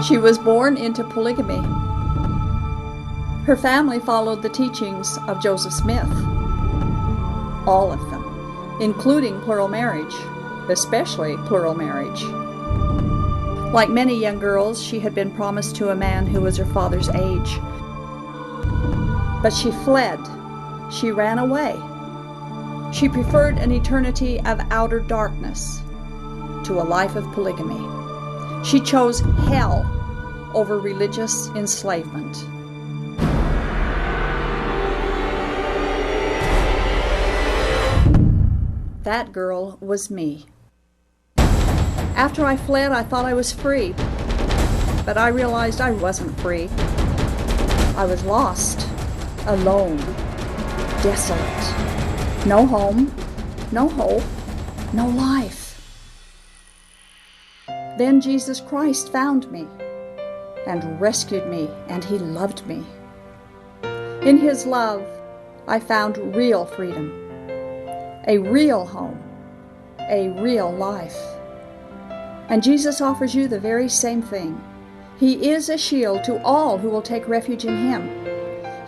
She was born into polygamy. Her family followed the teachings of Joseph Smith, all of them, including plural marriage, especially plural marriage. Like many young girls, she had been promised to a man who was her father's age. But she fled. She ran away. She preferred an eternity of outer darkness to a life of polygamy. She chose hell over religious enslavement. That girl was me. After I fled, I thought I was free, but I realized I wasn't free. I was lost, alone, desolate. No home, no hope, no life. Then Jesus Christ found me and rescued me, and He loved me. In His love, I found real freedom, a real home, a real life. And Jesus offers you the very same thing. He is a shield to all who will take refuge in Him.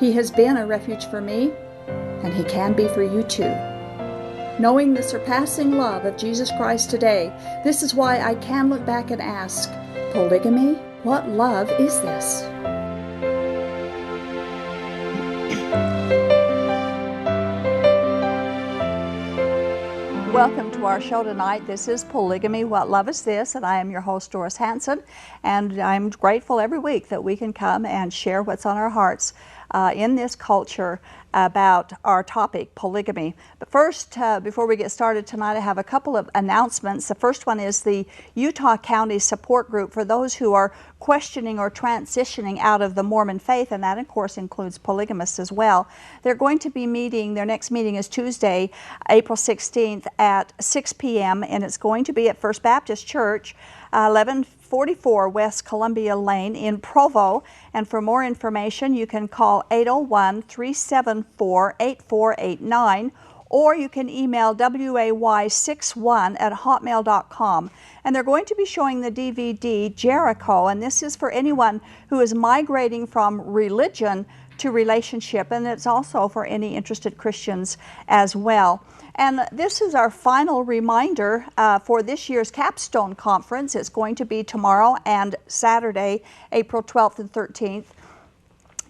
He has been a refuge for me, and He can be for you too. Knowing the surpassing love of Jesus Christ today, this is why I can look back and ask, polygamy? What love is this? Welcome to our show tonight. This is Polygamy, What Love Is This? And I am your host, Doris Hanson. And I'm grateful every week that we can come and share what's on our hearts in this culture about our topic, polygamy. But first, before we get started tonight, I have a couple of announcements. The first one is the Utah County Support Group for those who are questioning or transitioning out of the Mormon faith, and that, of course, includes polygamists as well. They're going to be meeting, their next meeting is Tuesday, April 16th at 6 p.m., and it's going to be at First Baptist Church, 1144 West Columbia Lane in Provo. And for more information, you can call 801-374-8489, or you can email way61@hotmail.com. And they're going to be showing the DVD Jericho, and this is for anyone who is migrating from religion to relationship, and it's also for any interested Christians as well. And this is our final reminder for this year's Capstone Conference. It's going to be tomorrow and Saturday, April 12th and 13th.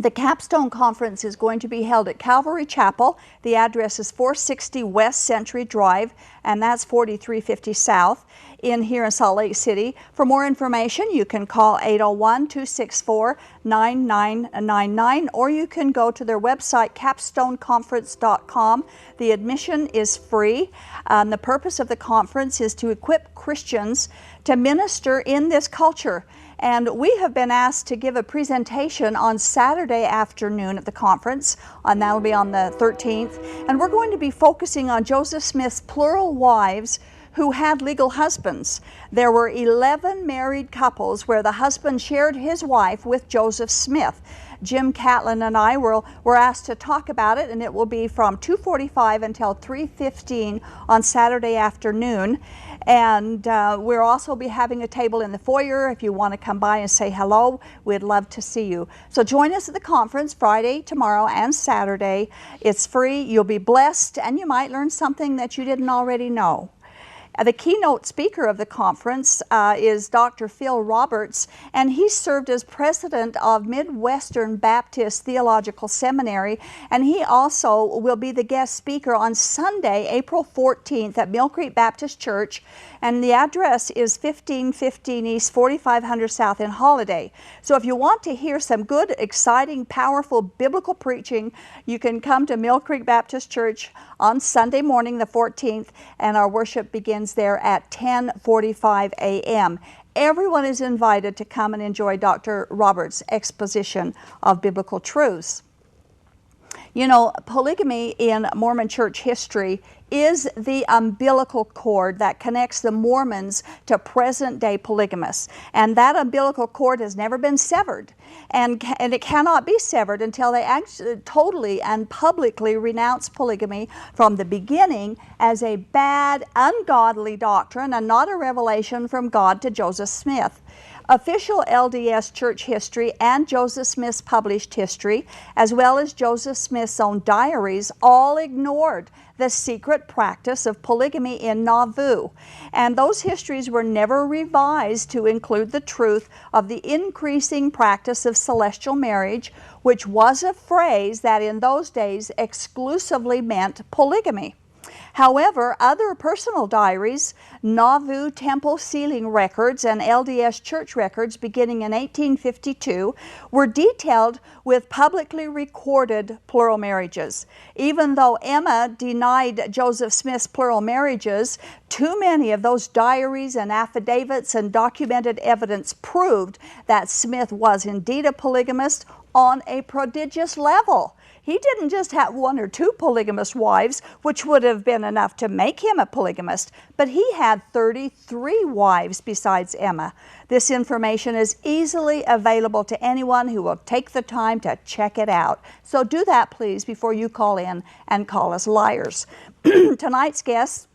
The Capstone Conference is going to be held at Calvary Chapel. The address is 460 West Century Drive, and that's 4350 South here in Salt Lake City. For more information, you can call 801-264-9999, or you can go to their website, capstoneconference.com. The admission is free. The purpose of the conference is to equip Christians to minister in this culture. And we have been asked to give a presentation on Saturday afternoon at the conference, and that'll be on the 13th. And we're going to be focusing on Joseph Smith's plural wives who had legal husbands. There were 11 married couples where the husband shared his wife with Joseph Smith. Jim Catlin and I were asked to talk about it, and it will be from 2:45 until 3:15 on Saturday afternoon. And we'll also be having a table in the foyer. If you want to come by and say hello, we'd love to see you. So join us at the conference Friday, tomorrow, and Saturday. It's free. You'll be blessed, and you might learn something that you didn't already know. The keynote speaker of the conference is Dr. Phil Roberts, and he served as president of Midwestern Baptist Theological Seminary, and he also will be the guest speaker on Sunday, April 14th at Mill Creek Baptist Church, and the address is 1515 East 4500 South in Holiday. So if you want to hear some good, exciting, powerful biblical preaching, you can come to Mill Creek Baptist Church on Sunday morning, the 14th, and our worship begins there at 10:45 a.m. Everyone is invited to come and enjoy Dr. Roberts' exposition of biblical truths. You know, polygamy in Mormon church history is the umbilical cord that connects the Mormons to present-day polygamists. And that umbilical cord has never been severed. And it cannot be severed until they actually totally and publicly renounce polygamy from the beginning as a bad, ungodly doctrine and not a revelation from God to Joseph Smith. Official LDS church history and Joseph Smith's published history, as well as Joseph Smith's own diaries, all ignored the secret practice of polygamy in Nauvoo. And those histories were never revised to include the truth of the increasing practice of celestial marriage, which was a phrase that in those days exclusively meant polygamy. However, other personal diaries, Nauvoo temple sealing records, and LDS church records beginning in 1852 were detailed with publicly recorded plural marriages. Even though Emma denied Joseph Smith's plural marriages, too many of those diaries and affidavits and documented evidence proved that Smith was indeed a polygamist on a prodigious level. He didn't just have one or two polygamous wives, which would have been enough to make him a polygamist, but he had 33 wives besides Emma. This information is easily available to anyone who will take the time to check it out. So do that, please, before you call in and call us liars. Tonight's guests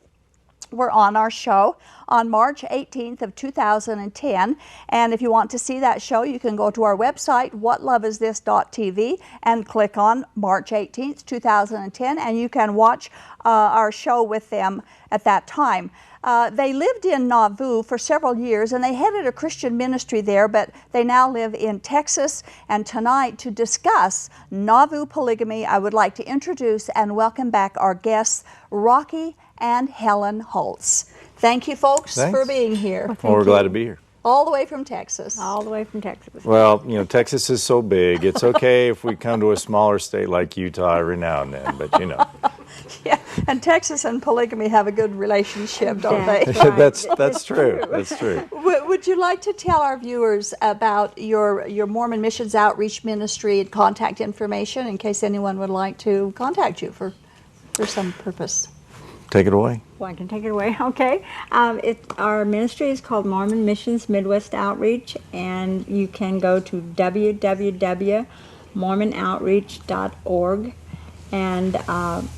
were on our show on March 18th of 2010, and if you want to see that show, you can go to our website, whatloveisthis.tv, and click on March 18th, 2010, and you can watch our show with them at that time. They lived in Nauvoo for several years, and they headed a Christian ministry there, but they now live in Texas. And tonight, to discuss Nauvoo polygamy, I would like to introduce and welcome back our guests, Rocky and Helen Hulse. Thank you, folks, for being here. Well, we're glad to be here. All the way from Texas. All the way from Texas. Well, you know, Texas is so big. It's okay if we come to a smaller state like Utah every now and then, but you know. Yeah, and Texas and polygamy have a good relationship, don't they? Right. That's true. That's true. Would you like to tell our viewers about your Mormon Missions Outreach Ministry and contact information in case anyone would like to contact you for some purpose? Take it away. Well, I can take it away. Okay. Our ministry is called Mormon Missions Midwest Outreach, and you can go to www.mormonoutreach.org. And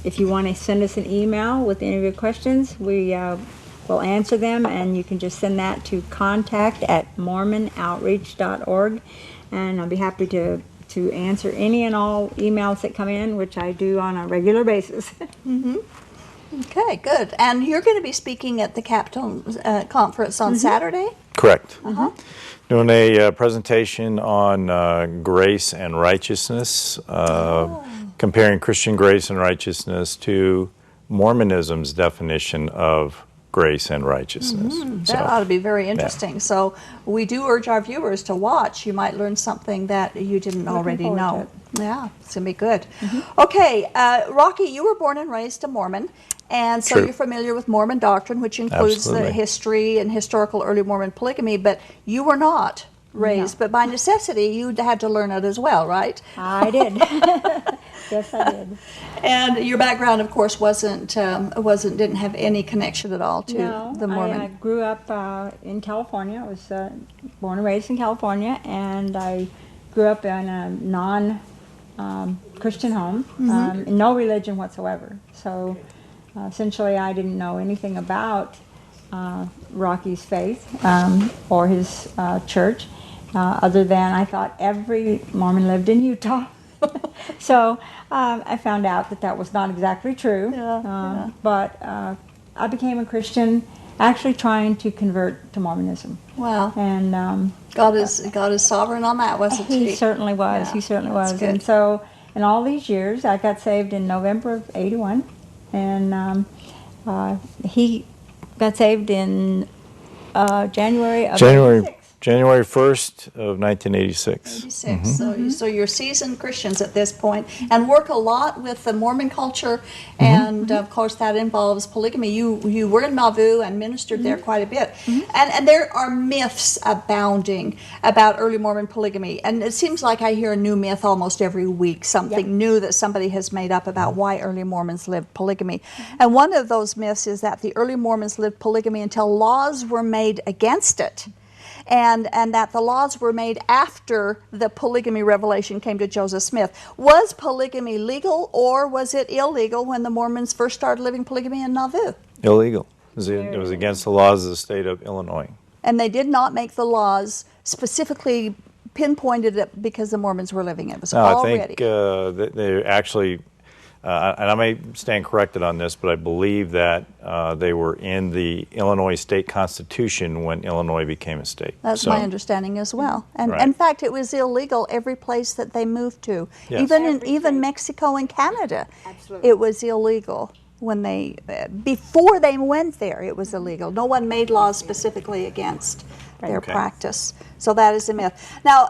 if you want to send us an email with any of your questions, we will answer them, and you can just send that to contact@mormonoutreach.org, and I'll be happy to answer any and all emails that come in, which I do on a regular basis. Mm-hmm. Okay, good. And you're going to be speaking at the Capstone Conference on Saturday? Correct. Doing a presentation on grace and righteousness, comparing Christian grace and righteousness to Mormonism's definition of grace and righteousness. That ought to be very interesting. Yeah. So we do urge our viewers to watch. You might learn something that you didn't already know. Yeah, it's going to be good. Okay, Rocky, you were born and raised a Mormon. And so you're familiar with Mormon doctrine, which includes the history and historical early Mormon polygamy, but you were not raised. No. But by necessity, you had to learn it as well, right? I did. Yes, I did. And your background, of course, didn't have any connection at all to the Mormon. I grew up in California. I was born and raised in California, and I grew up in a non-Christian home, no religion whatsoever. So essentially, I didn't know anything about Rocky's faith or his church, other than I thought every Mormon lived in Utah. So I found out that was not exactly true. But I became a Christian, actually trying to convert to Mormonism. Wow! And God is sovereign on that, wasn't He? He certainly was. Yeah, he certainly was. Good. And so, in all these years, I got saved in November of '81. And he got saved in January 1st of 1986. So you're seasoned Christians at this point and work a lot with the Mormon culture, and of course that involves polygamy. You were in Nauvoo and ministered there quite a bit, and there are myths abounding about early Mormon polygamy, and it seems like I hear a new myth almost every week, something new that somebody has made up about why early Mormons lived polygamy. And one of those myths is that the early Mormons lived polygamy until laws were made against it. And that the laws were made after the polygamy revelation came to Joseph Smith. Was polygamy legal, or was it illegal when the Mormons first started living polygamy in Nauvoo? Illegal. It was against the laws of the state of Illinois. And they did not make the laws specifically pinpointed it because the Mormons were living it. It was No, already. I think they actually, and I may stand corrected on this, but I believe that they were in the Illinois state constitution when Illinois became a state. That's my understanding as well. And Right. in fact, it was illegal every place that they moved to. Yes. Even Mexico and Canada. Absolutely. It was illegal when they before they went there. It was illegal. No one made laws specifically against their Okay. practice. So that is a myth. Now,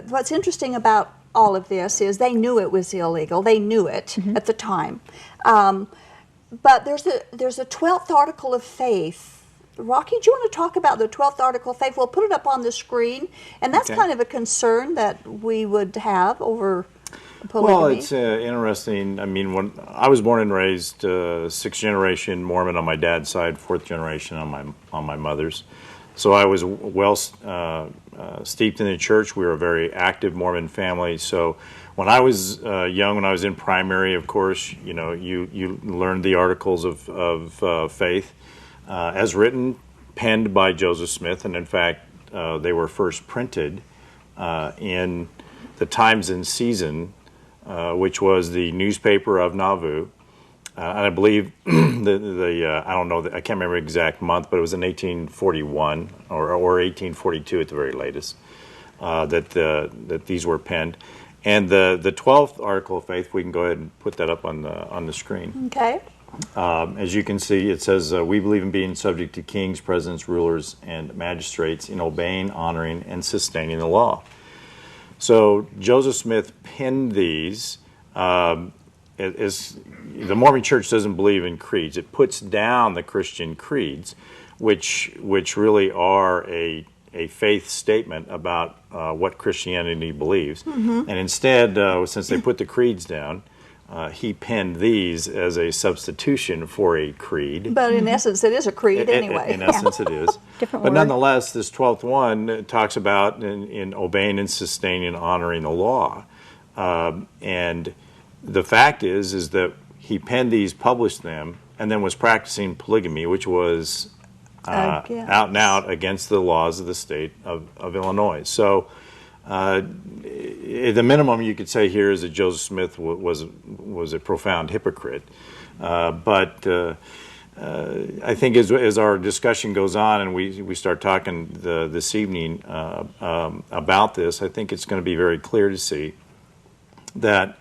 what's interesting about all of this is they knew it was illegal. They knew it at the time. But there's a 12th article of faith. Rocky, do you want to talk about the 12th article of faith? We'll put it up on the screen. And that's Okay. kind of a concern that we would have over polygamy. Well, it's interesting. I mean, when I was born and raised, 6th generation Mormon on my dad's side, 4th generation on my mother's. So I was well steeped in the church. We were a very active Mormon family. So when I was young, when I was in primary, of course, you learned the articles of faith as written, penned by Joseph Smith, and in fact, they were first printed in the Times and Season, which was the newspaper of Nauvoo. And I believe I don't know, I can't remember the exact month, but it was in 1841 or 1842 at the very latest that these were penned. And the 12th article of faith, we can go ahead and put that up on the screen. Okay. As you can see, it says, we believe in being subject to kings, presidents, rulers, and magistrates, in obeying, honoring, and sustaining the law. So Joseph Smith penned these. The Mormon Church doesn't believe in creeds. It puts down the Christian creeds, which really are a faith statement about what Christianity believes. And instead, since they put the creeds down, he penned these as a substitution for a creed. But in essence, it is a creed anyway. In essence, it is. Different But word. nonetheless, this 12th one talks about in obeying and sustaining and honoring the law. And the fact is that he penned these, published them, and then was practicing polygamy, which was out and out against the laws of the state of Illinois. So the minimum you could say here is that Joseph Smith was a profound hypocrite. But I think as our discussion goes on and we start talking this evening about this, I think it's going to be very clear to see that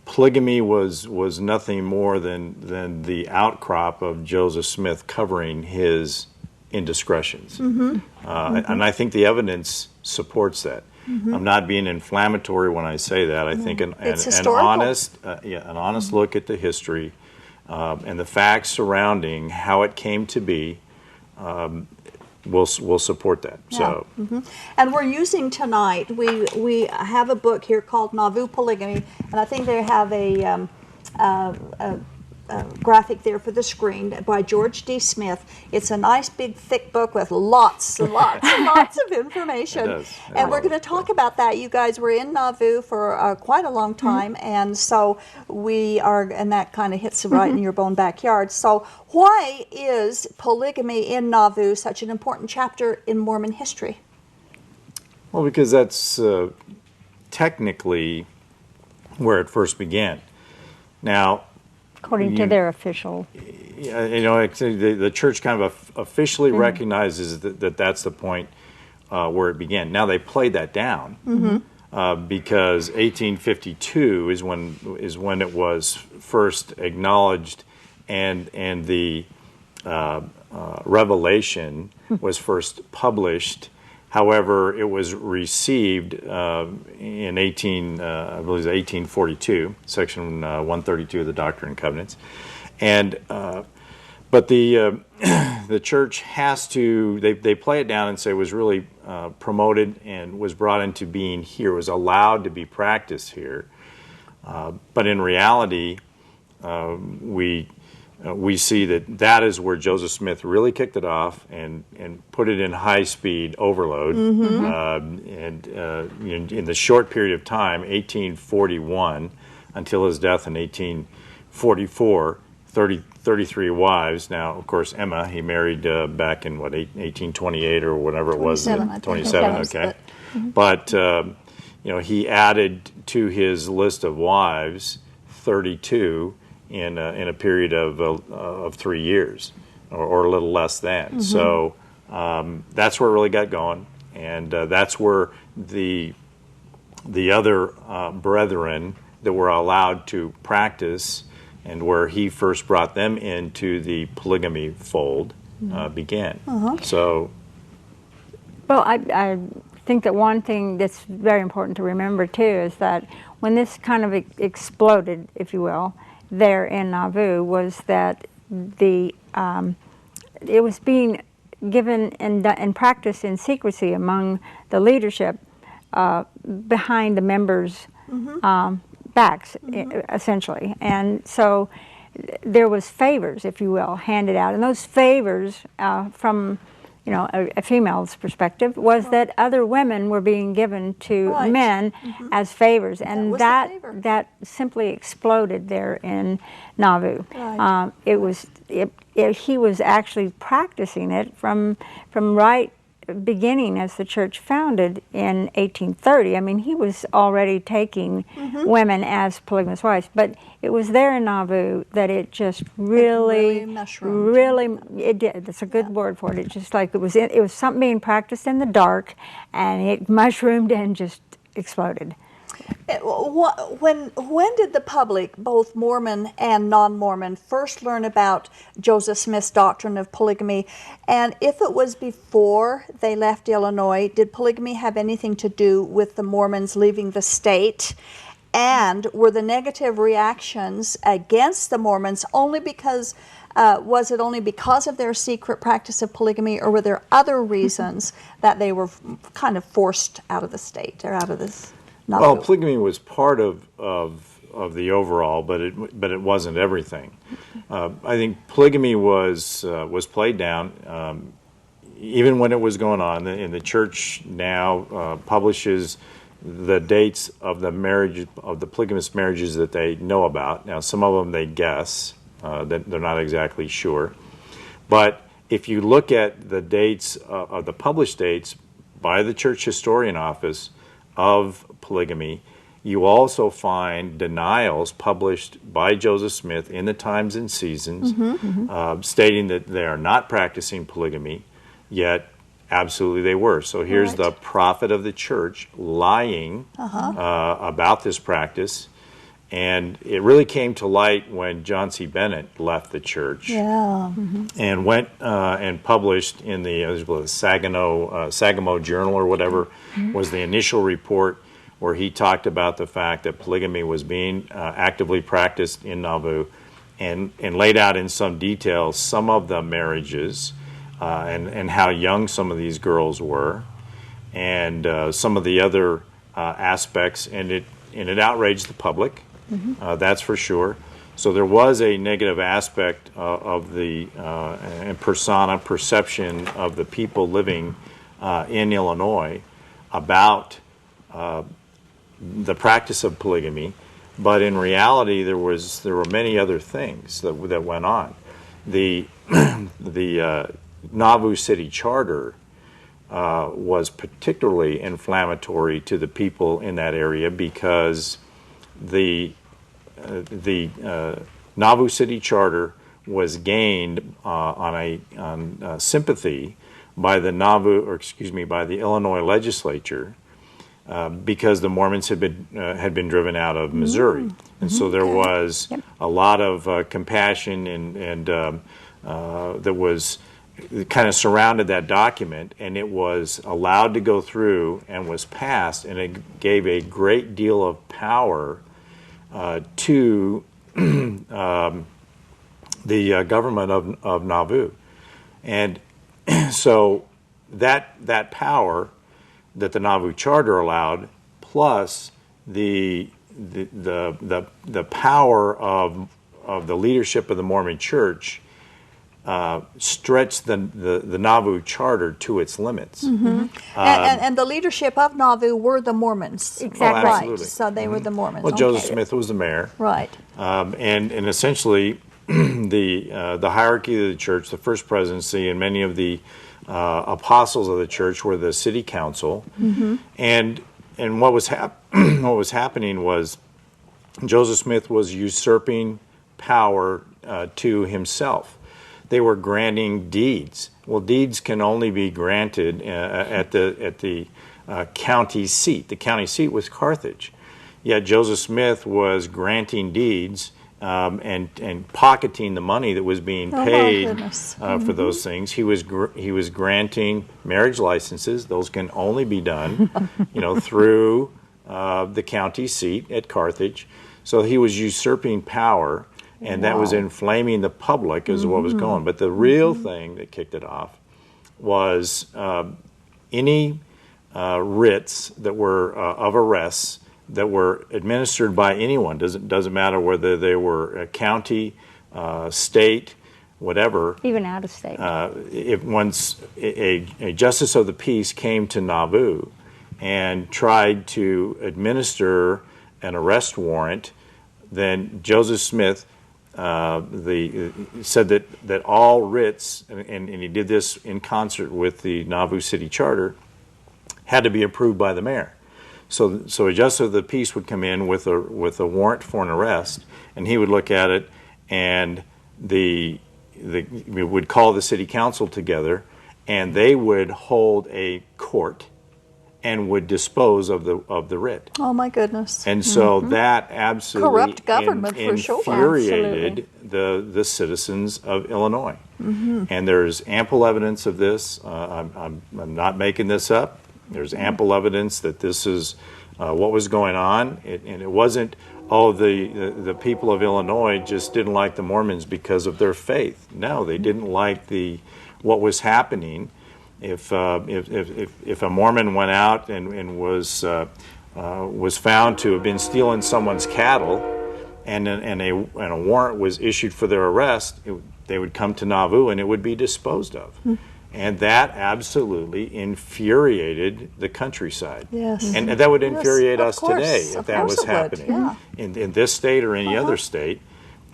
polygamy was nothing more than the outcrop of Joseph Smith covering his indiscretions. And I think the evidence supports that. I'm not being inflammatory when I say that. I think an honest look at the history and the facts surrounding how it came to be will support that. Yeah. So, And we're using tonight, we have a book here called Nauvoo Polygamy, and I think they have a graphic there for the screen by George D. Smith. It's a nice big thick book with lots and lots and lots of information. It does. And we're going to talk about that. You guys were in Nauvoo for quite a long time, and so we are, and that kind of hits right in your own backyard. So why is polygamy in Nauvoo such an important chapter in Mormon history? well, because that's technically where it first began. Now, According to their official. the church kind of officially recognizes that that's the point where it began. Now they played that down because 1852 is when it was first acknowledged, and the revelation was first published. However, it was received in 1842, section 132 of the Doctrine and Covenants, and but the church has to they play it down and say it was really promoted and was brought into being here, was allowed to be practiced here, but in reality, we see that is where Joseph Smith really kicked it off and put it in high-speed overload. And in the short period of time, 1841, until his death in 1844, 33 wives. Now, of course, Emma, he married back in, 1828 or whatever it was. 27, I think. 27, okay. But, he added to his list of wives 32 in a period of 3 years, or a little less than. So that's where it really got going. And that's where the other brethren that were allowed to practice, and where he first brought them into the polygamy fold, began. So, well, I think that one thing that's very important to remember too is that when this kind of exploded, if you will, there in Nauvoo, was that it was being given and practiced in secrecy among the leadership behind the members' backs, essentially. And so there was favors, if you will, handed out. And those favors, from a female's perspective, was that other women were being given to men as favors. And that simply exploded there in Nauvoo. He was actually practicing it from right beginning as the church founded in 1830. I mean, he was already taking women as polygamous wives, but it was there in Nauvoo that it just really mushroomed. It did. That's a good word for it. It just like it was something being practiced in the dark, and it mushroomed and just exploded. When did the public, both Mormon and non-Mormon, first learn about Joseph Smith's doctrine of polygamy? And if it was before they left Illinois, did polygamy have anything to do with the Mormons leaving the state? And were the negative reactions against the Mormons only because, was it only because of their secret practice of polygamy, or were there other reasons that they were kind of forced out of the state or out of this? Well, polygamy was part of the overall, but it wasn't everything. I think polygamy was played down even when it was going on. And the church now publishes the dates of the polygamous marriages that they know about. Now, some of them they guess, that they're not exactly sure. But if you look at the dates of the published dates by the Church Historian Office of polygamy, you also find denials published by Joseph Smith in the Times and Seasons, stating that they are not practicing polygamy, yet absolutely they were. So here's the prophet of the church lying about this practice. And it really came to light when John C. Bennett left the church and went and published in the Saginaw Journal or whatever was the initial report, where he talked about the fact that polygamy was being actively practiced in Nauvoo, and laid out in some detail some of the marriages and how young some of these girls were, and some of the other aspects, and it outraged the public. That's for sure. So there was a negative aspect of the perception of the people living in Illinois about the practice of polygamy, but in reality there were many other things that went on. The Nauvoo City Charter was particularly inflammatory to the people in that area, because the Nauvoo City Charter was gained on sympathy by the by the Illinois legislature, because the Mormons had been driven out of Missouri, and so there was a lot of compassion and that was kind of surrounded that document, and it was allowed to go through and was passed, and it gave a great deal of power to the government of Nauvoo. And so that power that the Nauvoo Charter allowed, plus the power of the leadership of the Mormon Church, stretched the Nauvoo Charter to its limits. And the leadership of Nauvoo were the Mormons. Exactly. Right. So they were the Mormons. Well, Joseph Smith was the mayor. Right. And essentially, the hierarchy of the church, the first presidency, and many of the apostles of the church were the city council. And what was what was happening was Joseph Smith was usurping power to himself. They were granting deeds. Well, deeds can only be granted at the county seat. The county seat was Carthage. Yet Joseph Smith was granting deeds and pocketing the money that was being paid for those things. He was granting marriage licenses. Those can only be done, through the county seat at Carthage. So he was usurping power, and that was inflaming the public as what was going. But the real thing that kicked it off was any writs that were of arrests that were administered by anyone. Doesn't matter whether they were a county, state, whatever. Even out of state. If once a justice of the peace came to Nauvoo and tried to administer an arrest warrant, then Joseph Smith said that all writs, and he did this in concert with the Nauvoo City Charter, had to be approved by the mayor. So a justice of the peace would come in with a warrant for an arrest, and he would look at it, and we would call the city council together, and they would hold a court and would dispose of the writ. Oh my goodness! And so that absolutely corrupt government for sure. Infuriated the citizens of Illinois. And there's ample evidence of this. I'm not making this up. There's ample evidence that this is what was going on, and it wasn't, the people of Illinois just didn't like the Mormons because of their faith. No, they didn't like what was happening. If a Mormon went out and was found to have been stealing someone's cattle, and a warrant was issued for their arrest, they would come to Nauvoo and it would be disposed of. And that absolutely infuriated the countryside. Yes. And that would infuriate us course. today if that was happening. Yeah. In this state or any other state,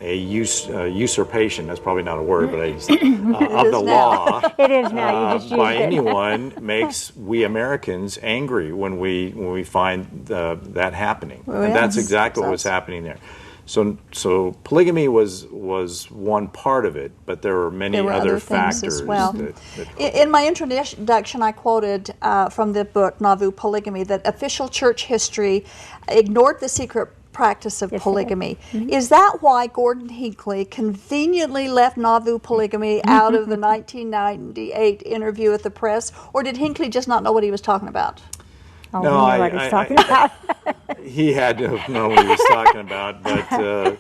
a usurpation, that's probably not a word, but of the law It is now. You just by used it. anyone makes we Americans angry when we find that happening. Well, and that's yes. exactly what was happening there. So polygamy was one part of it, but there were many other things factors as well. that In my introduction, I quoted from the book Nauvoo Polygamy that official church history ignored the secret practice of polygamy. Is that why Gordon Hinckley conveniently left Nauvoo Polygamy out of the 1998 interview with the press, or did Hinckley just not know what he was talking about? Oh, no, we know what he's talking about. He had to have known what he was talking about, but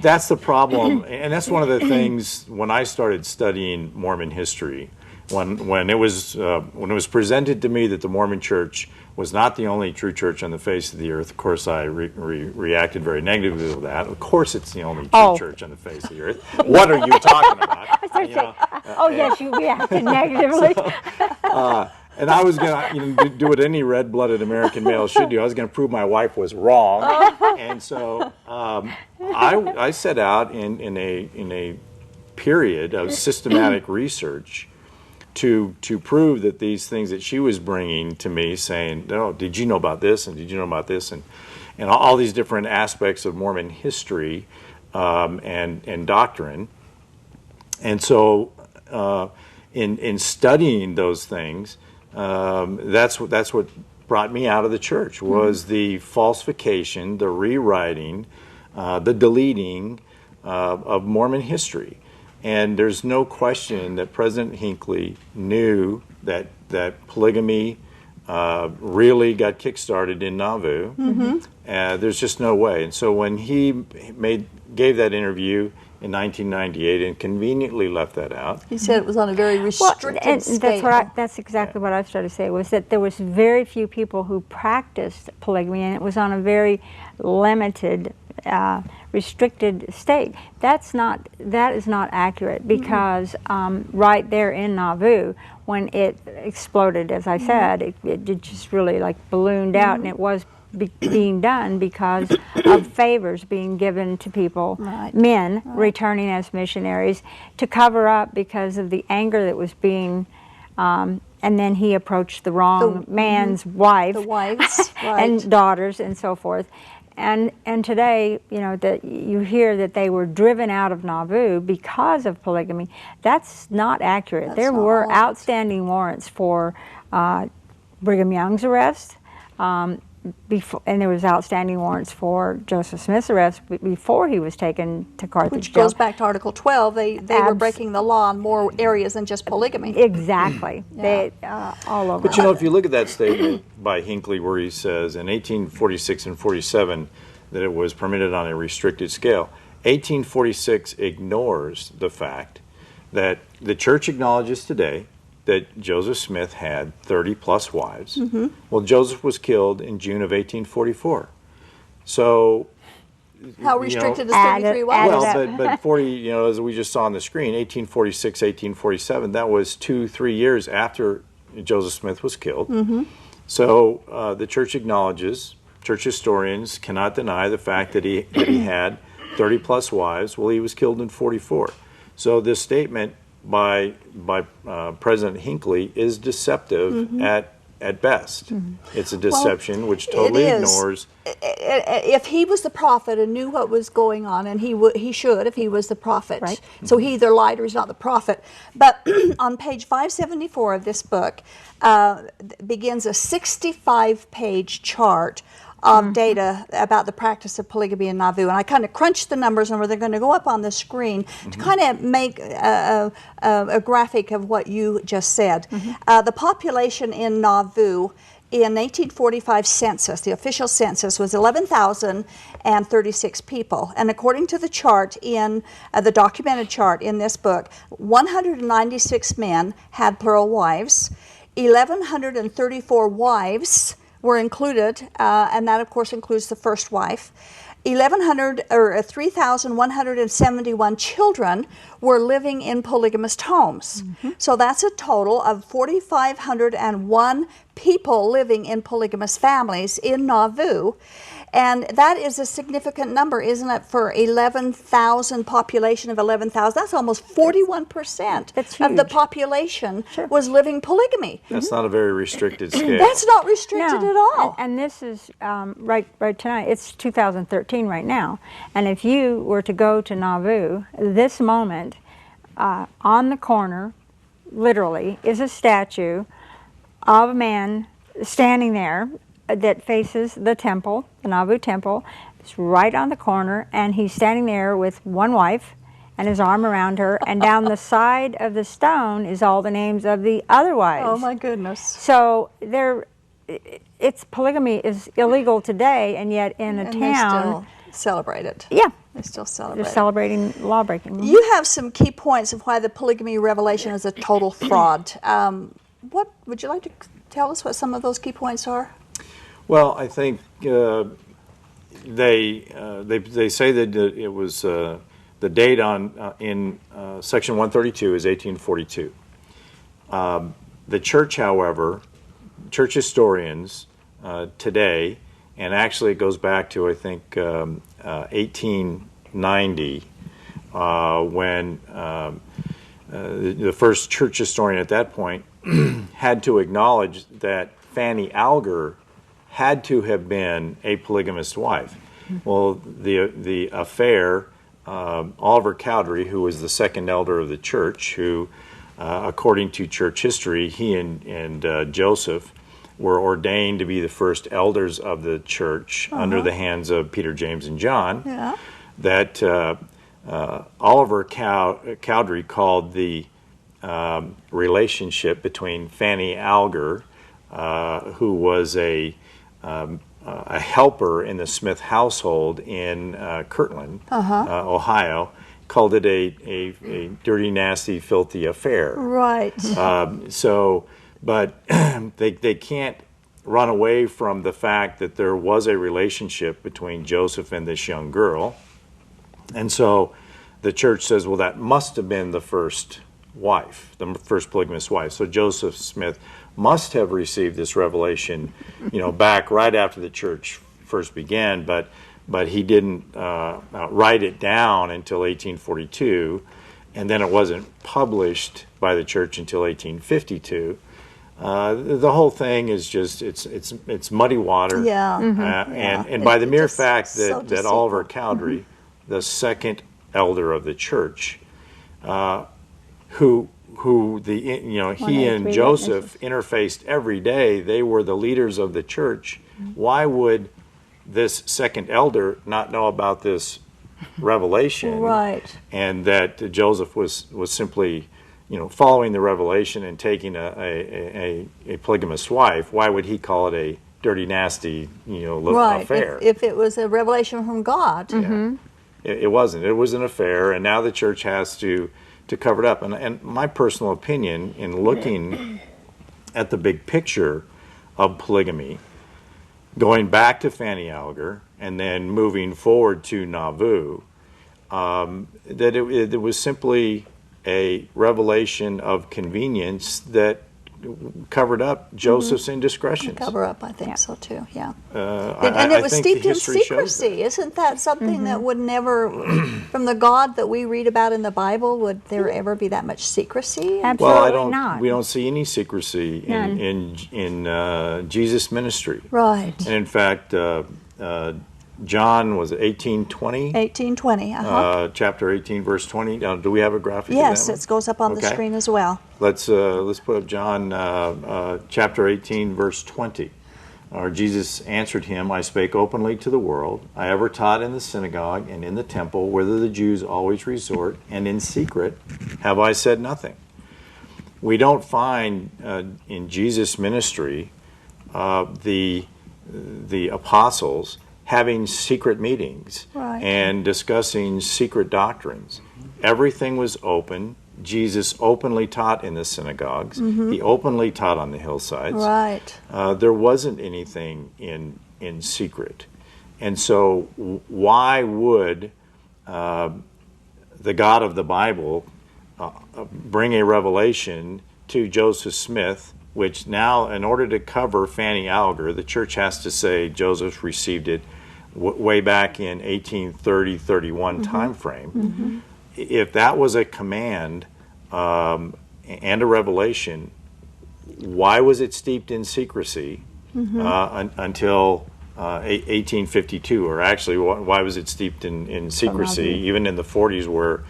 that's the problem, and that's one of the things when I started studying Mormon history. When it was presented to me that the Mormon Church was not the only true church on the face of the earth, of course I reacted very negatively to that. Of course it's the only true church on the face of the earth. What are you talking about? Yes, you reacted negatively. And I was going to do what any red-blooded American male should do. I was going to prove my wife was wrong. And so I set out in a period of systematic research to prove that these things that she was bringing to me, saying, "Oh, did you know about this? And did you know about this?" And all these different aspects of Mormon history and doctrine. And so in studying those things, that's what brought me out of the church, was the falsification, the rewriting, the deleting of Mormon history. And there's no question that President Hinckley knew that polygamy really got kickstarted in Nauvoo. There's just no way. And so when he gave that interview in 1998 and conveniently left that out. He said it was on a very restricted scale. That's exactly what I started to say, was that there was very few people who practiced polygamy, and it was on a very limited, restricted state. That is not accurate, because right there in Nauvoo, when it exploded, as I said, it just really like ballooned out, and it was being done because of favors being given to people, men returning as missionaries, to cover up because of the anger that was being, and then he approached the wrong man's wife, the wives, and daughters, and so forth. And today, you know, that you hear that they were driven out of Nauvoo because of polygamy. That's not accurate. There were outstanding warrants for Brigham Young's arrest, and there was outstanding warrants for Joseph Smith's arrest before he was taken to Carthage. Which goes back to Article 12. They were breaking the law in more areas than just polygamy. Exactly. They all over. But you know, if you look at that statement by Hinckley where he says in 1846 and 47 that it was permitted on a restricted scale, 1846 ignores the fact that the church acknowledges today that Joseph Smith had 30-plus wives. Well, Joseph was killed in June of 1844. So, how restricted is 33 wives? Well, but 40, you know, as we just saw on the screen, 1846, 1847, that was 2-3 years after Joseph Smith was killed. So the church acknowledges, church historians cannot deny the fact that he had 30-plus wives. Well, he was killed in 44. So this statement by President Hinckley is deceptive at best. It's a deception which totally ignores. If he was the prophet and knew what was going on, and he should if he was the prophet. So he either lied or he's not the prophet. But on page 574 of this book begins a 65-page chart of data about the practice of polygamy in Nauvoo. And I kind of crunched the numbers, and they're going to go up on the screen to kind of make a graphic of what you just said. The population in Nauvoo in 1845 census, the official census, was 11,036 people. And according to the chart in the documented chart in this book, 196 men had plural wives, 1,134 wives were included, and that of course includes the first wife. 3,171 children were living in polygamist homes. So that's a total of 4,501 people living in polygamous families in Nauvoo. And that is a significant number, isn't it, for 11,000 population of 11,000? That's almost 41% of the population was living polygamy. That's not a very restricted scale. That's not restricted at all. And this is right tonight. It's 2013 right now. And if you were to go to Nauvoo, this moment, on the corner, literally, is a statue of a man standing there that faces the temple, the Nauvoo temple. It's right on the corner, and he's standing there with one wife and his arm around her, and down the side of the stone is all the names of the other wives. Oh my goodness. So polygamy is illegal today, and yet in a town they still celebrate it. Yeah. They still celebrate They're celebrating law breaking. You have some key points of why the polygamy revelation is a total fraud. What would you like to tell us what some of those key points are? Well, I think they say that it was the date in Section 132 is 1842. The church, however, church historians today, and actually it goes back to I think 1890 when the first church historian at that point had to acknowledge that Fanny Alger had to have been a polygamist wife. Well, the affair, Oliver Cowdery, who was the second elder of the church, who, according to church history, he and Joseph were ordained to be the first elders of the church under the hands of Peter, James, and John. That Oliver Cowdery called the relationship between Fanny Alger, who was a helper in the Smith household in Kirtland, Ohio, called it a dirty, nasty, filthy affair. Right. But they can't run away from the fact that there was a relationship between Joseph and this young girl. And so the church says, well, that must have been the first wife, the first polygamous wife. So Joseph Smith must have received this revelation, back right after the church first began, but he didn't write it down until 1842, and then it wasn't published by the church until 1852. The whole thing is just it's muddy water. Yeah. And by the mere fact so that Oliver Cowdery, the second elder of the church, who he and Joseph interfaced every day, they were the leaders of the church. Why would this second elder not know about this revelation? Right. And that Joseph was simply, following the revelation and taking a polygamous wife. Why would he call it a dirty, nasty, affair? If it was a revelation from God. Yeah. It wasn't. It was an affair, and now the church has to cover it up. And my personal opinion, in looking at the big picture of polygamy, going back to Fanny Alger and then moving forward to Nauvoo, that it was simply a revelation of convenience that covered up Joseph's indiscretions. Cover up, I think so too. Yeah. And it was steeped in secrecy. Isn't that something that would never, from the God that we read about in the Bible, would there ever be that much secrecy? Absolutely not. We don't see any secrecy in Jesus' ministry. Right. And in fact, John was 18:20. 18:20. Chapter 18, verse 20. Do we have a graphic? Yes, of that it goes up on the screen as well. Let's put up John chapter 18, verse 20. Jesus answered him, I spake openly to the world. I ever taught in the synagogue and in the temple, whither the Jews always resort, and in secret have I said nothing. We don't find in Jesus' ministry the apostles having secret meetings and discussing secret doctrines. Everything was open. Jesus openly taught in the synagogues. He openly taught on the hillsides. Right. There wasn't anything in secret. And so why would the God of the Bible bring a revelation to Joseph Smith, which now, in order to cover Fanny Alger, the church has to say Joseph received it way back in 1830-31 time frame. If that was a command and a revelation, why was it steeped in secrecy until 1852? Or actually, why was it steeped in secrecy even in the 40s, where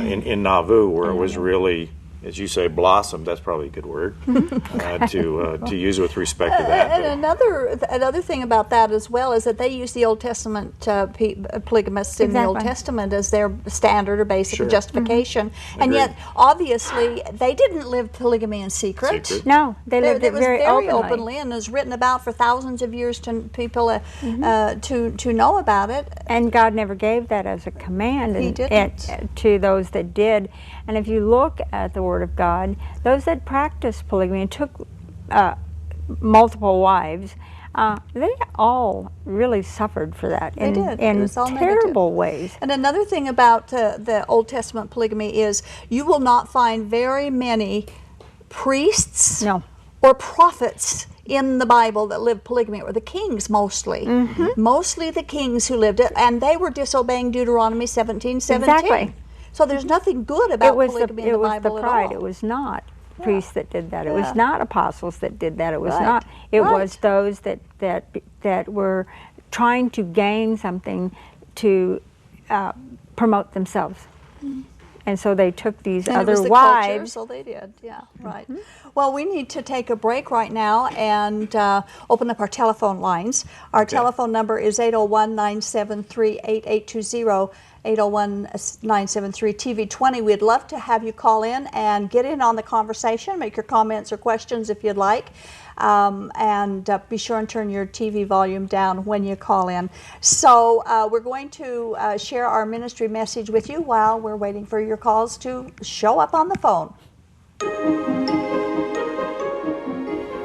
in Nauvoo, where it was really, as you say, blossomed? That's probably a good word to use with respect to that. And another thing about that as well is that they use the Old Testament polygamists in the Old Testament as their standard or basic justification, and yet obviously they didn't live polygamy in secret. No, they lived it very openly, and is written about for thousands of years to people to know about it. And God never gave that as a command. He didn't. To those that did. And if you look at the Word of God, those that practiced polygamy and took multiple wives, they all really suffered for that in terrible ways. And another thing about the Old Testament polygamy is you will not find very many priests or prophets in the Bible that lived polygamy, or the kings mostly. Mostly the kings who lived it, and they were disobeying Deuteronomy 17:17. Exactly. So there's nothing good about polygamy in the Bible at all. It was the pride. It was not priests that did that. It was not apostles that did that. It was not. It was those that were trying to gain something to promote themselves. And so they took these other wives. So they did, right. Well, we need to take a break right now and open up our telephone lines. Our telephone number is 801-973-8820, 801-973-TV20. We'd love to have you call in and get in on the conversation, make your comments or questions if you'd like. And be sure and turn your TV volume down when you call in. So we're going to share our ministry message with you while we're waiting for your calls to show up on the phone.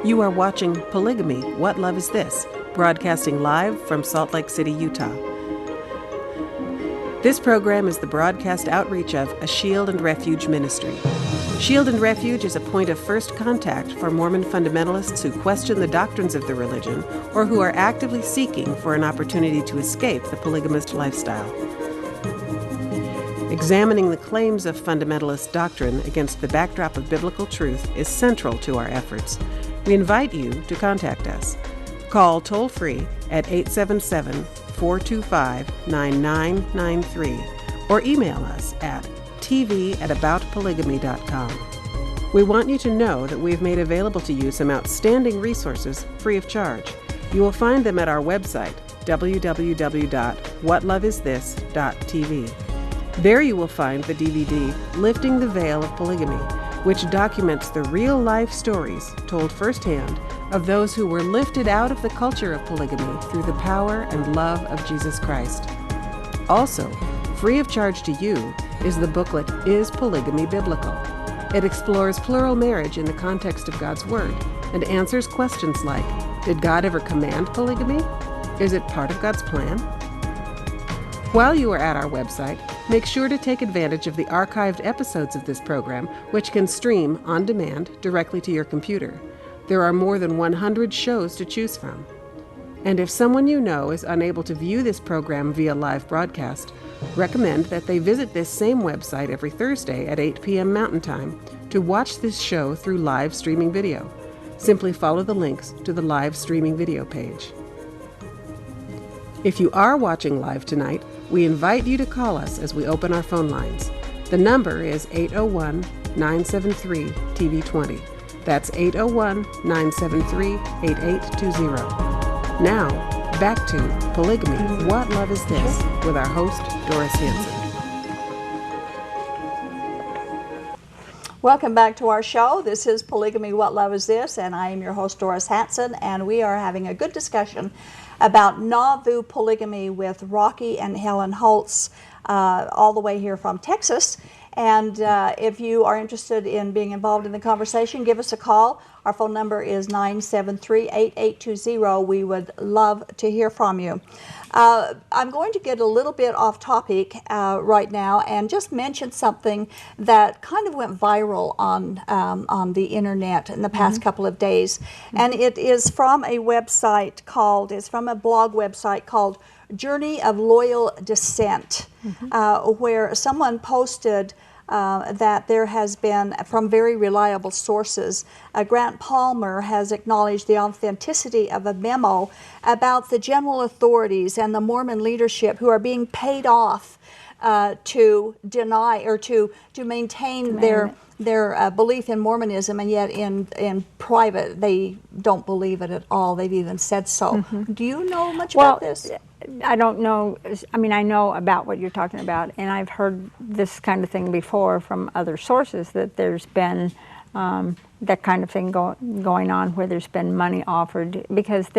You are watching Polygamy, What Love Is This? Broadcasting live from Salt Lake City, Utah. This program is the broadcast outreach of a Shield and Refuge ministry. Shield and Refuge is a point of first contact for Mormon fundamentalists who question the doctrines of the religion or who are actively seeking for an opportunity to escape the polygamist lifestyle. Examining the claims of fundamentalist doctrine against the backdrop of biblical truth is central to our efforts. We invite you to contact us. Call toll-free at 877-425-9993 or email us at tv@aboutpolygamy.com. We want you to know that we've made available to you some outstanding resources free of charge. You will find them at our website, www.whatloveisthis.tv. There you will find the DVD, Lifting the Veil of Polygamy, which documents the real-life stories told firsthand of those who were lifted out of the culture of polygamy through the power and love of Jesus Christ. Also, free of charge to you is the booklet, Is Polygamy Biblical? It explores plural marriage in the context of God's Word and answers questions like, did God ever command polygamy? Is it part of God's plan? While you are at our website, make sure to take advantage of the archived episodes of this program, which can stream on demand directly to your computer. There are more than 100 shows to choose from. And if someone you know is unable to view this program via live broadcast, recommend that they visit this same website every Thursday at 8 p.m. Mountain Time to watch this show through live streaming video. Simply follow the links to the live streaming video page. If you are watching live tonight, we invite you to call us as we open our phone lines. The number is 801-973-TV20. That's 801-973-8820. Now, back to Polygamy, What Love Is This? With our host, Doris Hanson. Welcome back to our show. This is Polygamy, What Love Is This? And I am your host, Doris Hanson, and we are having a good discussion about Nauvoo polygamy with Rocky and Helen Hulse, all the way here from Texas. And if you are interested in being involved in the conversation, give us a call. Our phone number is 973-8820. We would love to hear from you. I'm going to get a little bit off topic right now and just mention something that kind of went viral on the internet in the past couple of days. And it is from a website called, it's from a blog website called Journey of Loyal Descent, where someone posted that there has been, from very reliable sources, Grant Palmer has acknowledged the authenticity of a memo about the general authorities and the Mormon leadership who are being paid off to deny or to maintain their belief in Mormonism, and yet in private they don't believe it at all. They've even said so. Do you know much about this? I don't know. I mean, I know about what you're talking about, and I've heard this kind of thing before from other sources, that there's been that kind of thing going on where there's been money offered, because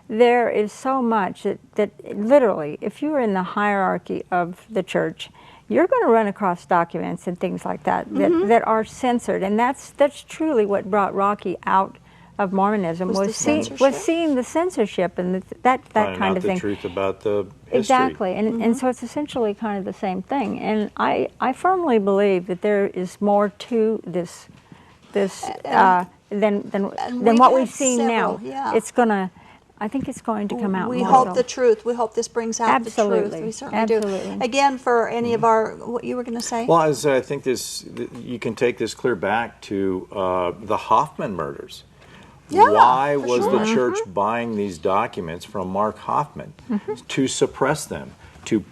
there is so much that literally, if you're in the hierarchy of the church, you're going to run across documents and things like that that are censored, and that's truly what brought Rocky out of Mormonism was seeing the censorship and that kind of thing. The truth about the history. Exactly, and so it's essentially kind of the same thing. And I firmly believe that there is more to this than what we've seen now. Yeah. I think it's going to come out. We hope the truth. We hope this brings out the truth. We certainly do. Again, for any of our, what you were going to say? Well, I think you can take this clear back to the Hoffman murders. Yeah, why was the church buying these documents from Mark Hoffman? To suppress them, to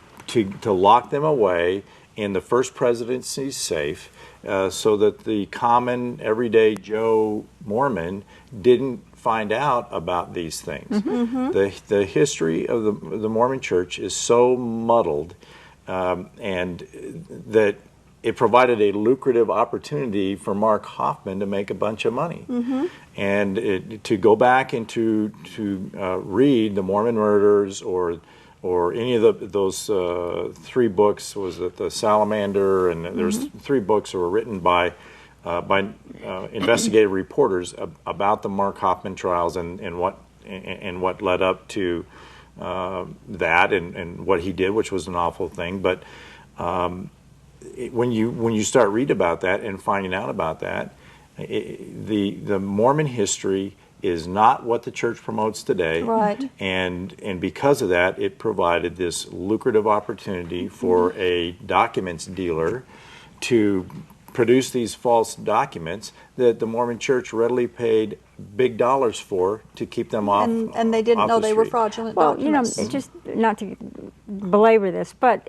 lock them away in the first presidency's safe, so that the common everyday Joe Mormon didn't find out about these things. The history of the Mormon Church is so muddled, and that it provided a lucrative opportunity for Mark Hoffman to make a bunch of money. And to go back and to read the Mormon Murders or any of those 3 books, was it the Salamander, and there's 3 books that were written by investigative reporters about the Mark Hoffman trials and what led up to that and what he did, which was an awful thing. But when you start reading about that and finding out about that, the Mormon history is not what the church promotes today, Right. and because of that, it provided this lucrative opportunity for a documents dealer to produce these false documents that the Mormon Church readily paid big dollars for to keep them off. And they didn't off know the they were street. fraudulent Well, you know, documents. it's just not to belabor this, but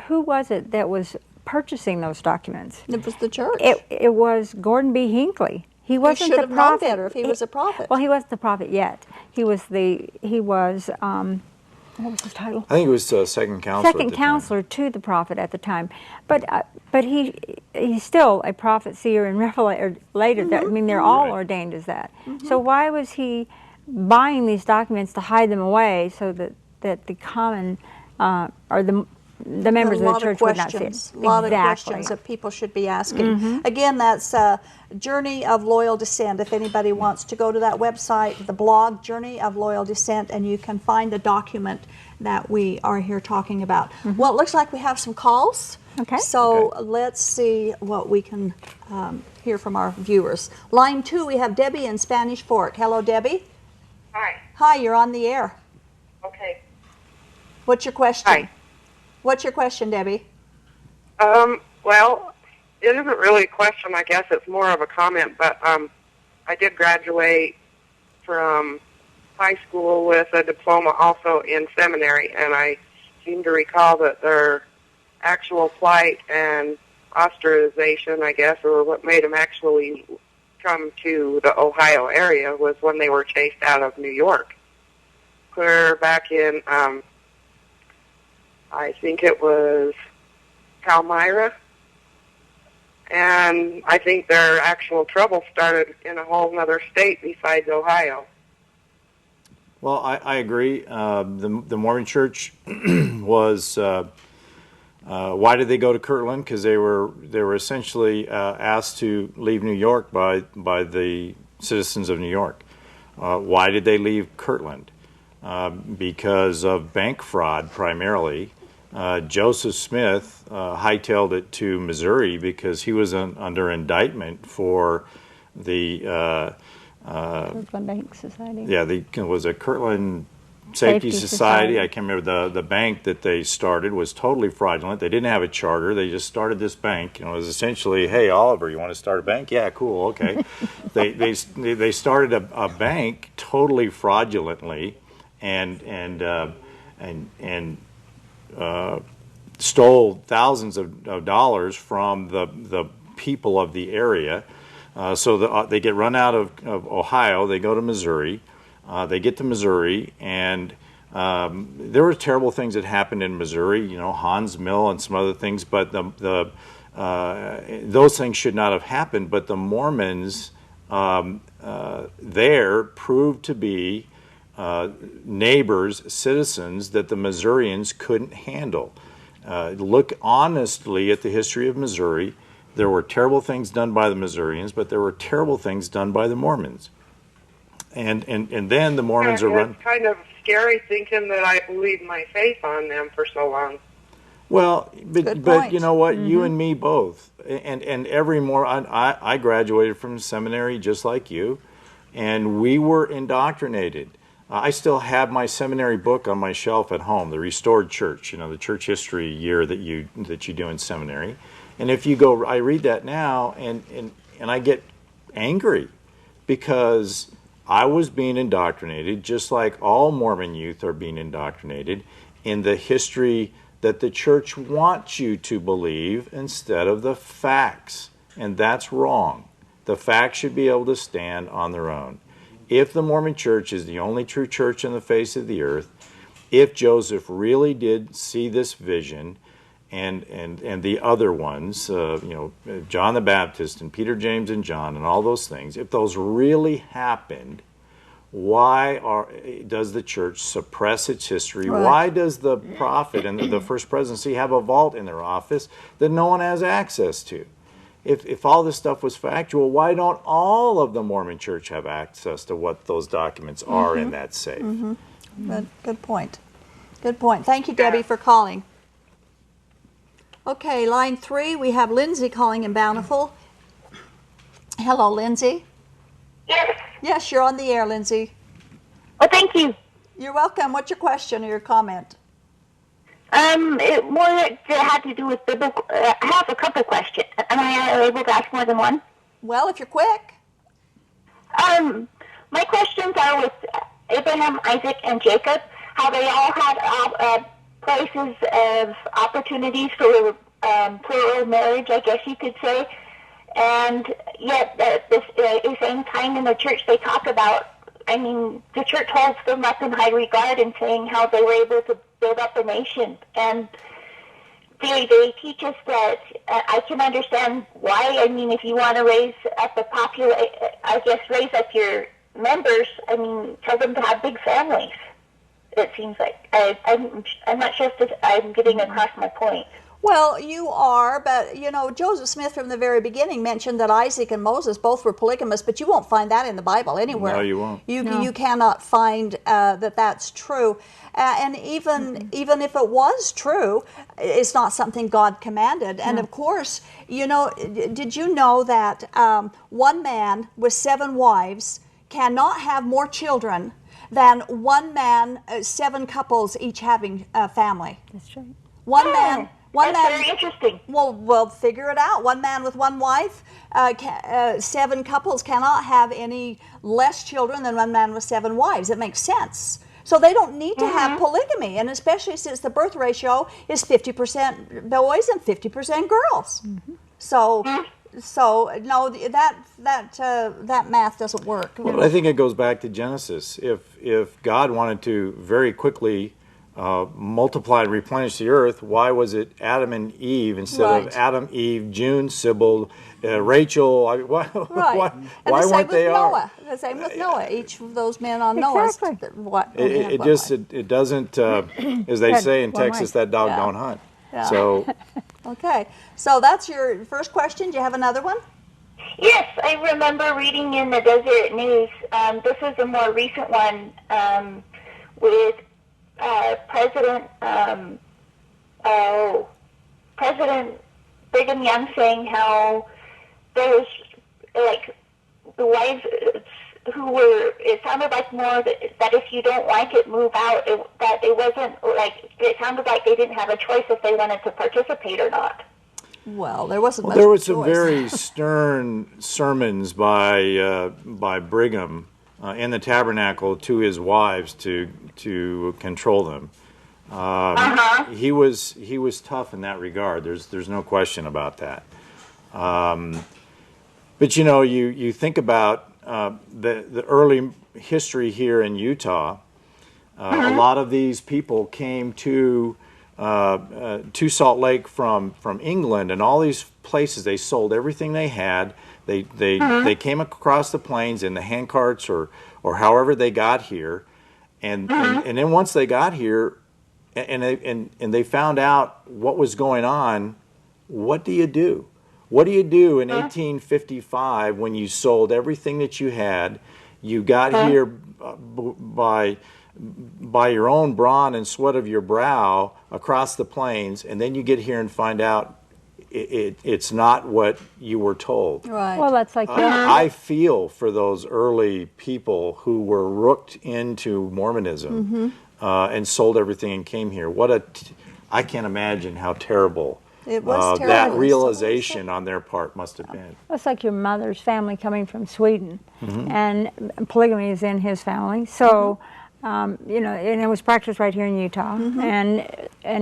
who was it that was purchasing those documents? It was the church. It was Gordon B. Hinckley. He wasn't should the have known prophet. better if he was a prophet. Well, he wasn't the prophet yet. He was what was his title? I think it was second counselor. at Second the time. counselor to the prophet at the time, but he's still a prophet, seer, and revelator later. I mean, they're all Right. ordained as that. So why was he buying these documents to hide them away so that the common or the members of the church would not see it? A lot Exactly. of questions that people should be asking. Again, that's Journey of Loyal Descent. If anybody wants to go to that website, the blog Journey of Loyal Descent, and you can find the document that we are here talking about. Well, it looks like we have some calls. Okay. So Okay. let's see what we can hear from our viewers. Line 2, we have Debbie in Spanish Fork. Hello, Debbie. Hi. Hi, you're on the air. Okay. What's your question? Hi. What's your question, Debbie? Well, it isn't really a question, I guess. It's more of a comment, but I did graduate from high school with a diploma also in seminary, and I seem to recall that their actual plight and ostracization, I guess, or what made them actually come to the Ohio area was when they were chased out of New York. Clear back in, I think it was Palmyra, and I think their actual trouble started in a whole other state besides Ohio. Well, I agree. The Mormon Church was. Why did they go to Kirtland? Because they were essentially asked to leave New York by the citizens of New York. Why did they leave Kirtland? Because of bank fraud primarily. Joseph Smith hightailed it to Missouri because he was under indictment for the Kirtland Bank Society. was a Kirtland Safety Society. Society. I can't remember the bank that they started was totally fraudulent. They didn't have a charter. They just started this bank. It was essentially, hey Oliver, you want to start a bank? Yeah, cool, okay. they started a bank totally fraudulently and stole thousands of dollars from the people of the area. So they get run out of Ohio. They go to Missouri. They get to Missouri, and there were terrible things that happened in Missouri. Hans Mill and some other things. But those things should not have happened. But the Mormons there proved to be neighbors, citizens that the Missourians couldn't handle. Look honestly at the history of Missouri. There were terrible things done by the Missourians, but there were terrible things done by the Mormons. And then the Mormons are run. It's kind of scary thinking that I believed my faith on them for so long. Well, Good but point. you know what? You and me both. And every I graduated from seminary just like you, and we were indoctrinated. I still have my seminary book on my shelf at home, the Restored Church, the church history year that you do in seminary. And if you go, I read that now, and I get angry because I was being indoctrinated, just like all Mormon youth are being indoctrinated, in the history that the church wants you to believe instead of the facts. And that's wrong. The facts should be able to stand on their own. If the Mormon church is the only true church on the face of the earth, if Joseph really did see this vision, and the other ones, John the Baptist and Peter, James, and John, and all those things, if those really happened, why does the church suppress its history? Right. Why does the prophet and the first presidency have a vault in their office that no one has access to? If all this stuff was factual, why don't all of the Mormon church have access to what those documents are in that safe? Good point. Good point. Thank you, Debbie, for calling. Okay, line 3, we have Lindsay calling in Bountiful. Hello, Lindsay. Yes. Yes, you're on the air, Lindsay. Well, thank you. You're welcome. What's your question or your comment? It more had to do with biblical. I have a couple questions. Am I able to ask more than one? Well, if you're quick. My questions are with Abraham, Isaac, and Jacob. How they all had places of opportunities for plural marriage, I guess you could say. And yet, at the same time in the church, they talk about, I mean, the church holds them up in high regard and saying how they were able to build up a nation. And they teach us that I can understand why. I mean, if you want to raise up raise up your members, I mean, tell them to have big families. It seems like I'm not sure if I'm getting across my point. Well, you are, but you know, Joseph Smith from the very beginning mentioned that Isaac and Moses both were polygamous, but you won't find that in the Bible anywhere. No, you won't. You cannot find that that's true. And even if it was true, it's not something God commanded. And of course, you know, did you know that one man with 7 wives cannot have more children than one man, 7 couples each having a family? That's right. That's very interesting. Well, figure it out. One man with 1 wife, 7 couples cannot have any less children than one man with 7 wives. It makes sense. So they don't need to have polygamy, and especially since the birth ratio is 50% boys and 50% girls. So no, that math doesn't work. Well, I think it goes back to Genesis. If God wanted to very quickly multiply and replenish the earth, why was it Adam and Eve instead of Adam, Eve, June, Sybil, Rachel? Why weren't they Noah? The same with Noah. Each of those men on Noah's. It doesn't, as they say in Texas, that dog don't hunt. Yeah. So. Okay, so that's your first question. Do you have another one? Yes, I remember reading in the Desert News. This is a more recent one with President Brigham Young saying how there was like the wives who were. It sounded like more that if you don't like it, move out. That it wasn't like it sounded like they didn't have a choice if they wanted to participate or not. Well, there wasn't much there was choice. some very stern sermons by Brigham in the tabernacle to his wives to control them. He was tough in that regard. There's no question about that. But you know, you think about the early history here in Utah. A lot of these people came to Salt Lake from England and all these places. They sold everything they had. They came across the plains in the hand carts or however they got here, and then once they got here, and they found out what was going on. What do you do? What do you do in 1855 when you sold everything that you had? You got here by your own brawn and sweat of your brow across the plains, and then you get here and find out it's not what you were told. Right. Well, that's like I feel for those early people who were rooked into Mormonism and sold everything and came here. I can't imagine how terrible it was terrible. That realization on their part must have been. It's like your mother's family coming from Sweden, and polygamy is in his family. So, you know, and it was practiced right here in Utah, and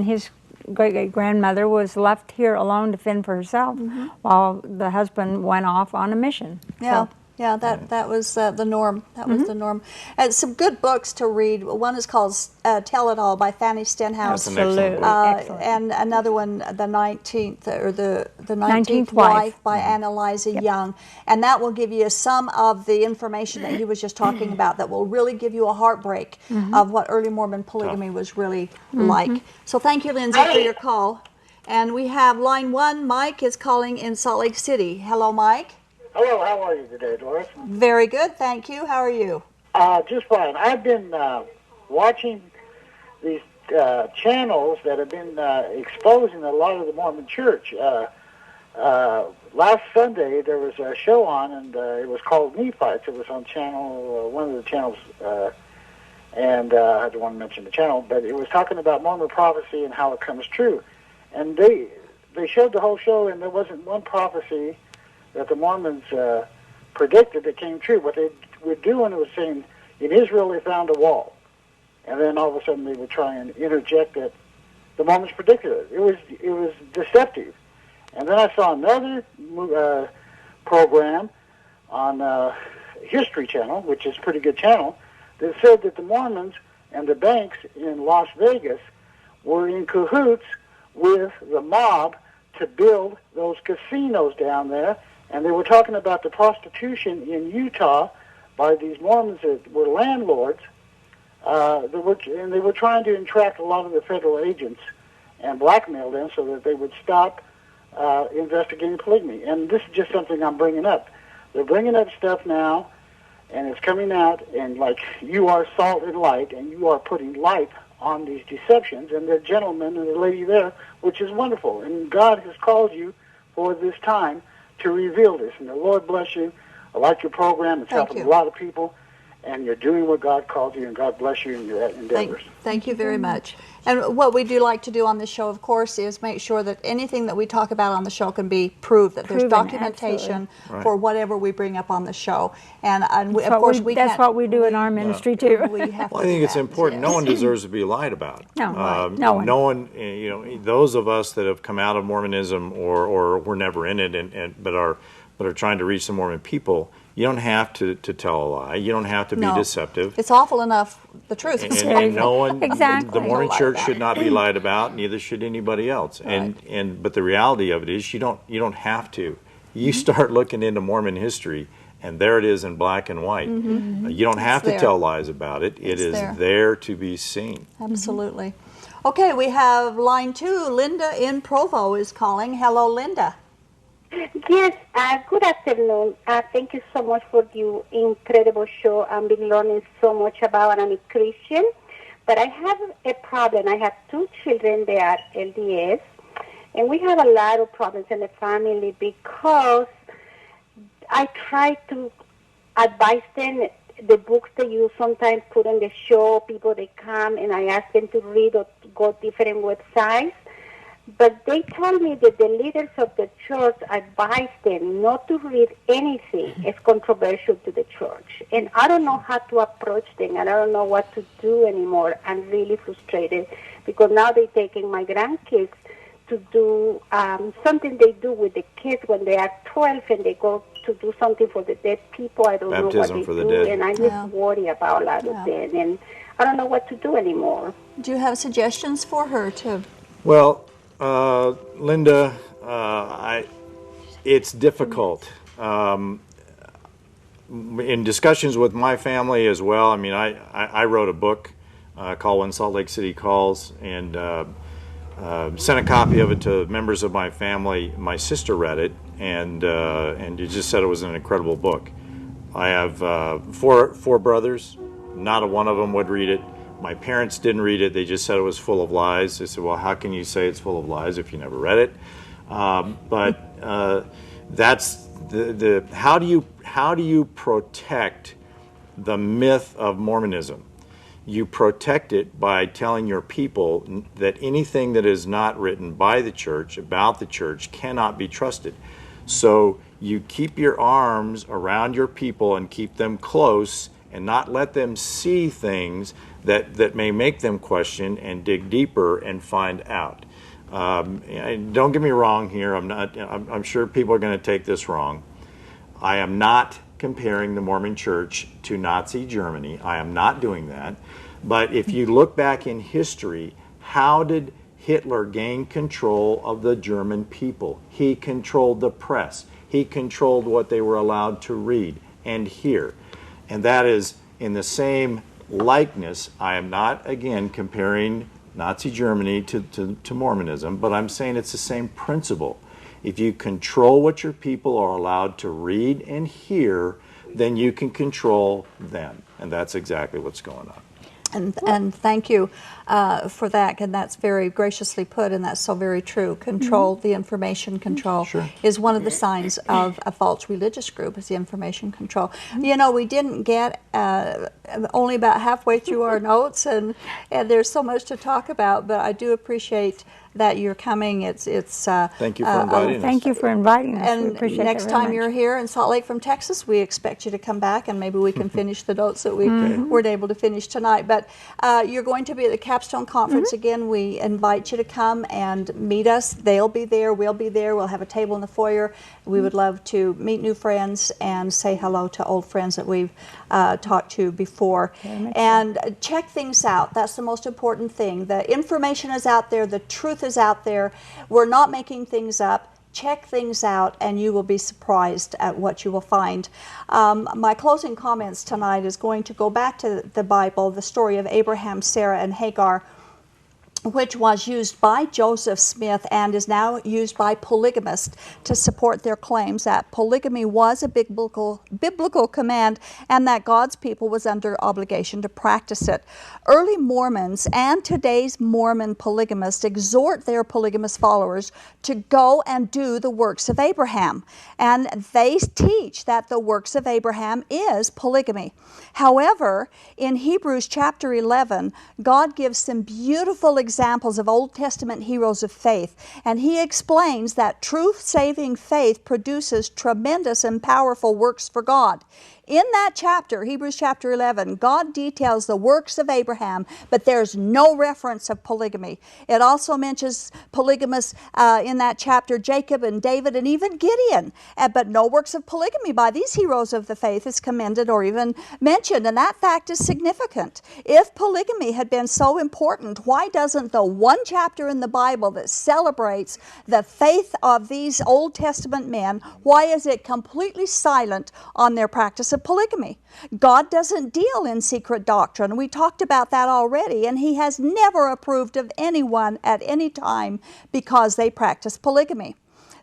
his great-great-grandmother was left here alone to fend for herself while the husband went off on a mission. Yeah. So, Yeah, that was the norm. That was the norm. And some good books to read. One is called "Tell It All" by Fanny Stenhouse. That's an excellent book. And another one, the 19th Wife by Annalisa Young, and that will give you some of the information that he was just talking about. That will really give you a heartbreak of what early Mormon polygamy was really like. So thank you, Lindsay, for your call. And we have line 1. Mike is calling in Salt Lake City. Hello, Mike. Hello, how are you today, Doris? Very good, thank you. How are you? Just fine. I've been watching these channels that have been exposing a lot of the Mormon Church. Last Sunday there was a show on, and it was called Nephites. It was on channel one of the channels, and I don't want to mention the channel, but it was talking about Mormon prophecy and how it comes true. And they showed the whole show, and there wasn't one prophecy that the Mormons predicted that came true. What they were doing was saying, in Israel they found a wall, and then all of a sudden they would try and interject that the Mormons predicted it. It was deceptive. And then I saw another program on History Channel, which is a pretty good channel, that said that the Mormons and the banks in Las Vegas were in cahoots with the mob to build those casinos down there. And they were talking about the prostitution in Utah by these Mormons that were landlords. And they were trying to entrap a lot of the federal agents and blackmail them so that they would stop investigating polygamy. And this is just something I'm bringing up. They're bringing up stuff now, and it's coming out, and like, you are salt and light, and you are putting light on these deceptions, and the gentleman and the lady there, which is wonderful. And God has called you for this time to reveal this. And the Lord bless you. I like your program. It's helping a lot of people. And you're doing what God called you, and God bless you in your endeavors. Thank you very much. And what we do like to do on this show, of course, is make sure that anything that we talk about on the show can be proved, that there's documentation for whatever we bring up on the show. And of course, that's what we do in our ministry, too. Well, I think it's important. No one deserves to be lied about. No one. No one, those of us that have come out of Mormonism or were never in it but are trying to reach the Mormon people, you don't have to tell a lie. You don't have to be deceptive. It's awful enough. The truth is and no one, exactly. The Mormon Church should not be lied about. Neither should anybody else. Right. But the reality of it is, you don't have to. You start looking into Mormon history, and there it is in black and white. You don't have to tell lies about it. It is there to be seen. Absolutely. Okay, we have line 2. Linda in Provo is calling. Hello, Linda. Yes, good afternoon. Thank you so much for your incredible show. I've been learning so much about, and I'm a Christian, but I have a problem. I have 2 children. They are LDS, and we have a lot of problems in the family because I try to advise them the books that you sometimes put on the show. People, they come, and I ask them to read or to go different websites. But they tell me that the leaders of the church advise them not to read anything as controversial to the church. And I don't know how to approach them, and I don't know what to do anymore. I'm really frustrated because now they're taking my grandkids to do something they do with the kids when they are 12, and they go to do something for the dead people. I don't know what they do, dead. And I just worry about a lot of them. And I don't know what to do anymore. Do you have suggestions for her to? Well, Linda, it's difficult. In discussions with my family as well, I mean, I wrote a book called When Salt Lake City Calls, and sent a copy of it to members of my family. My sister read it, and you just said it was an incredible book. I have four brothers. Not a one of them would read it. My parents didn't read it. They just said it was full of lies. They said, well, how can you say it's full of lies if you never read it? But that's the how do you protect the myth of Mormonism? You protect it by telling your people that anything that is not written by the church, about the church, cannot be trusted. So you keep your arms around your people and keep them close and not let them see things that may make them question and dig deeper and find out. And don't get me wrong here. I'm sure people are going to take this wrong. I am not comparing the Mormon Church to Nazi Germany. I am not doing that. But if you look back in history, how did Hitler gain control of the German people? He controlled the press. He controlled what they were allowed to read and hear. And that is in the same likeness. I am not, again, comparing Nazi Germany to Mormonism, but I'm saying it's the same principle. If you control what your people are allowed to read and hear, then you can control them. And that's exactly what's going on. And thank you for that, and that's very graciously put, and that's so very true. Control, the information control, is one of the signs of a false religious group, is the information control. You know, we didn't get only about halfway through our notes, and there's so much to talk about, but I do appreciate that you're coming. It's thank you for inviting us. Thank you for inviting us. And we appreciate next that very time much. you're here in Salt Lake from Texas, we expect you to come back, and maybe we can finish the notes that we weren't able to finish tonight. But you're going to be at the Capstone Conference again. We invite you to come and meet us. They'll be there. We'll be there. We'll have a table in the foyer. We would love to meet new friends and say hello to old friends that we've talked to before. And check things out. That's the most important thing. The information is out there. The truth is out there. We're not making things up. Check things out, and you will be surprised at what you will find. My closing comments tonight is going to go back to the Bible, the story of Abraham, Sarah, and Hagar, which was used by Joseph Smith and is now used by polygamists to support their claims that polygamy was a biblical command and that God's people was under obligation to practice it. Early Mormons and today's Mormon polygamists exhort their polygamous followers to go and do the works of Abraham, and they teach that the works of Abraham is polygamy. However, in Hebrews chapter 11, God gives some beautiful examples of Old Testament heroes of faith, and he explains that truth-saving faith produces tremendous and powerful works for God. In that chapter, Hebrews chapter 11, God details the works of Abraham, but there's no reference of polygamy. It also mentions polygamists in that chapter, Jacob and David and even Gideon, but no works of polygamy by these heroes of the faith is commended or even mentioned, and that fact is significant. If polygamy had been so important, why doesn't the one chapter in the Bible that celebrates the faith of these Old Testament men, why is it completely silent on their practice of polygamy? God doesn't deal in secret doctrine. We talked about that already, and he has never approved of anyone at any time because they practice polygamy.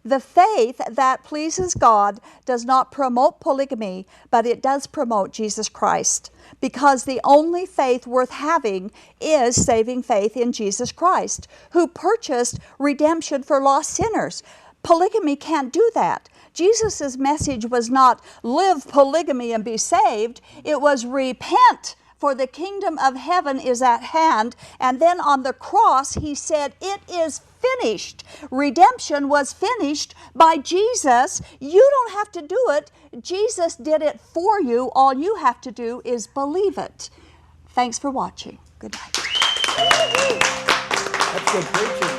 The faith that pleases God does not promote polygamy, but it does promote Jesus Christ, because the only faith worth having is saving faith in Jesus Christ, who purchased redemption for lost sinners. Polygamy can't do that. Jesus' message was not live polygamy and be saved. It was repent, for the kingdom of heaven is at hand. And then on the cross, he said, it is finished. Redemption was finished by Jesus. You don't have to do it. Jesus did it for you. All you have to do is believe it. Thanks for watching. Good night. That's good preaching.